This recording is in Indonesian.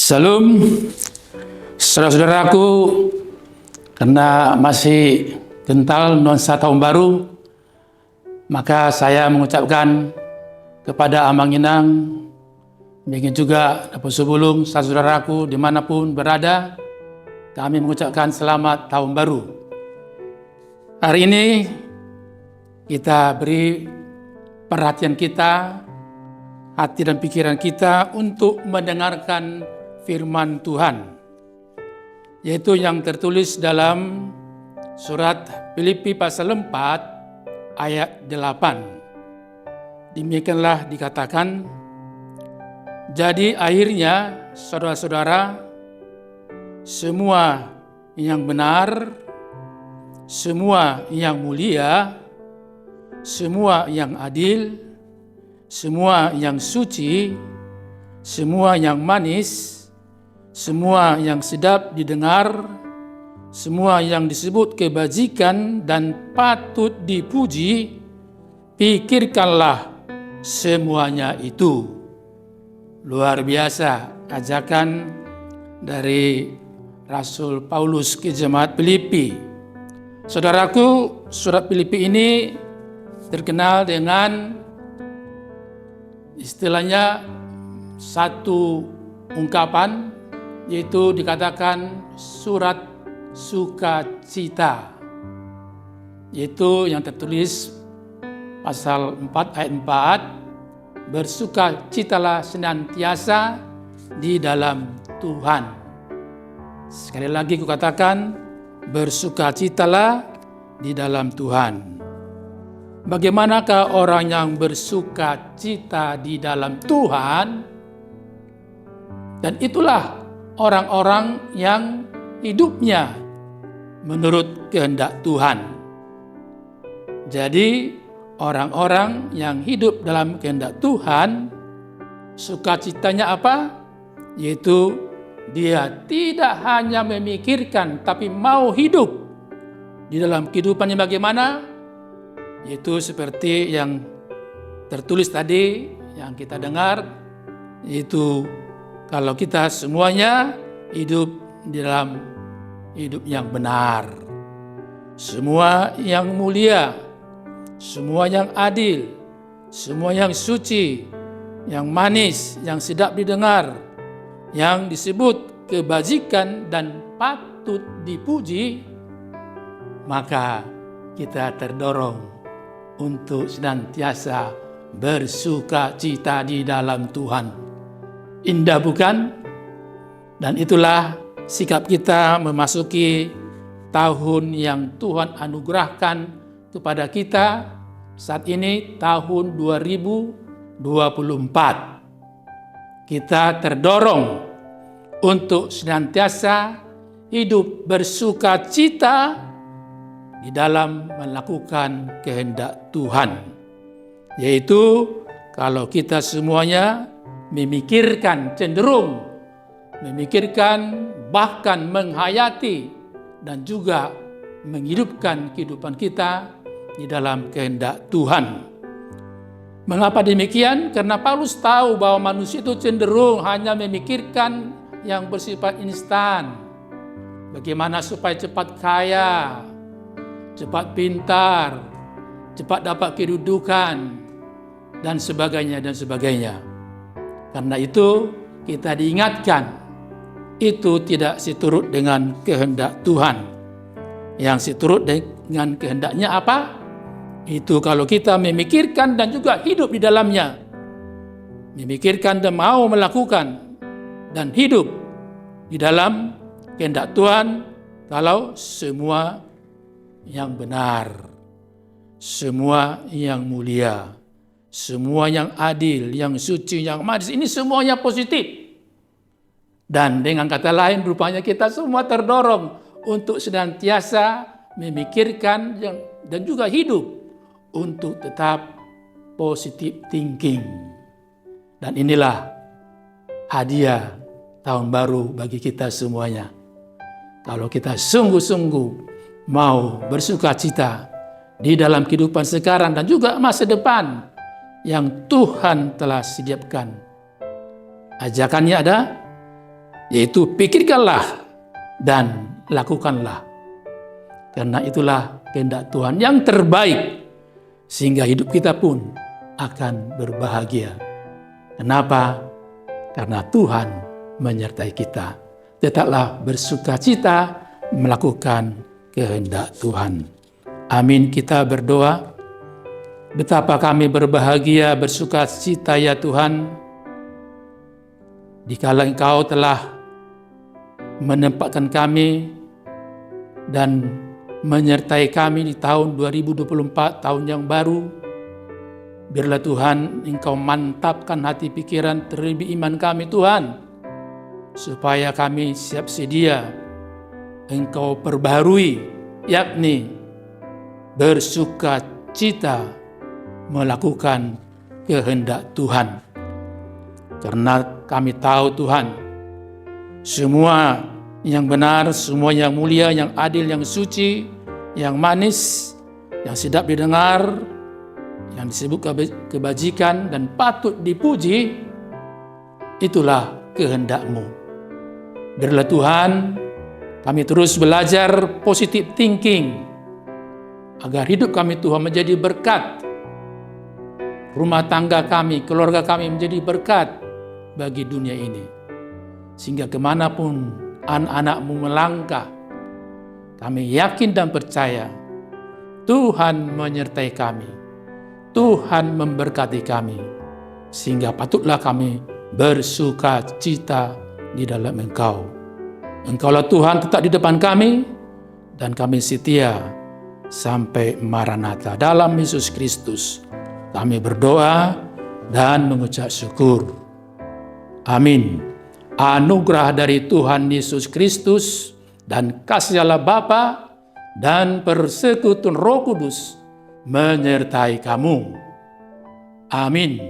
Salam, saudara-saudaraku, karena masih kental nuansa tahun baru, maka saya mengucapkan kepada Amang Inang, demikian juga Dapo Subulung, saudaraku dimanapun berada, kami mengucapkan selamat tahun baru. Hari ini kita beri perhatian kita, hati dan pikiran kita untuk mendengarkan firman Tuhan, yaitu yang tertulis dalam surat Filipi pasal 4 ayat 8. Demikianlah dikatakan, jadi akhirnya saudara-saudara, semua yang benar, semua yang mulia, semua yang adil, semua yang suci, semua yang manis, semua yang sedap didengar, semua yang disebut kebajikan dan patut dipuji, pikirkanlah semuanya itu. Luar biasa ajakan dari Rasul Paulus ke jemaat Filipi. Saudaraku, surat Filipi ini terkenal dengan istilahnya satu ungkapan, yaitu dikatakan surat sukacita, yaitu yang tertulis pasal 4 ayat 4, bersukacitalah senantiasa di dalam Tuhan. Sekali lagi kukatakan, bersukacitalah di dalam Tuhan. Bagaimanakah orang yang bersukacita di dalam Tuhan? Dan itulah orang-orang yang hidupnya menurut kehendak Tuhan. Jadi orang-orang yang hidup dalam kehendak Tuhan, sukacitanya apa? Yaitu dia tidak hanya memikirkan, tapi mau hidup di dalam kehidupannya bagaimana? Yaitu seperti yang tertulis tadi, yang kita dengar, yaitu kalau kita semuanya hidup di dalam hidup yang benar, semua yang mulia, semua yang adil, semua yang suci, yang manis, yang sedap didengar, yang disebut kebajikan dan patut dipuji, maka kita terdorong untuk senantiasa bersukacita di dalam Tuhan. Indah bukan? Dan itulah sikap kita memasuki tahun yang Tuhan anugerahkan kepada kita saat ini, tahun 2024. Kita terdorong untuk senantiasa hidup bersukacita di dalam melakukan kehendak Tuhan. Yaitu kalau kita semuanya cenderung memikirkan, bahkan menghayati dan juga menghidupkan kehidupan kita di dalam kehendak Tuhan. Mengapa demikian? Karena Paulus tahu bahwa manusia itu cenderung hanya memikirkan yang bersifat instan. Bagaimana supaya cepat kaya, cepat pintar, cepat dapat kedudukan, dan sebagainya dan sebagainya. Karena itu kita diingatkan, itu tidak seturut dengan kehendak Tuhan. Yang seturut dengan kehendaknya apa? Itu kalau kita memikirkan dan juga hidup di dalamnya. Memikirkan dan mau melakukan dan hidup di dalam kehendak Tuhan, kalau semua yang benar, semua yang mulia, semua yang adil, yang suci, yang manis, ini semuanya positif. Dan dengan kata lain, rupanya kita semua terdorong untuk senantiasa memikirkan dan juga hidup untuk tetap positive thinking. Dan inilah hadiah tahun baru bagi kita semuanya. Kalau kita sungguh-sungguh mau bersukacita di dalam kehidupan sekarang dan juga masa depan yang Tuhan telah sediakan. Ajakannya ada, yaitu pikirkanlah dan lakukanlah. Karena itulah kehendak Tuhan yang terbaik, sehingga hidup kita pun akan berbahagia. Kenapa? Karena Tuhan menyertai kita. Tetaplah bersukacita melakukan kehendak Tuhan. Amin. Kita berdoa. Betapa kami berbahagia, bersukacita ya Tuhan, dikala Engkau telah menempatkan kami dan menyertai kami di tahun 2024, tahun yang baru. Biarlah Tuhan Engkau mantapkan hati pikiran terlebih iman kami Tuhan, supaya kami siap sedia Engkau perbarui, yakni bersukacita melakukan kehendak Tuhan. Karena kami tahu Tuhan, semua yang benar, semua yang mulia, yang adil, yang suci, yang manis, yang sedap didengar, yang disebut kebajikan dan patut dipuji, itulah kehendak-Mu. Biarlah Tuhan, kami terus belajar positive thinking, agar hidup kami Tuhan menjadi berkat. Rumah tangga kami, keluarga kami menjadi berkat bagi dunia ini. Sehingga kemanapun anak-anak-Mu melangkah, kami yakin dan percaya Tuhan menyertai kami. Tuhan memberkati kami, sehingga patutlah kami bersuka cita di dalam Engkau. Engkaulah Tuhan tetap di depan kami, dan kami setia sampai Maranatha. Dalam Yesus Kristus kami berdoa dan mengucap syukur. Amin. Anugerah dari Tuhan Yesus Kristus dan kasih Allah Bapa dan persekutuan Roh Kudus menyertai kamu. Amin.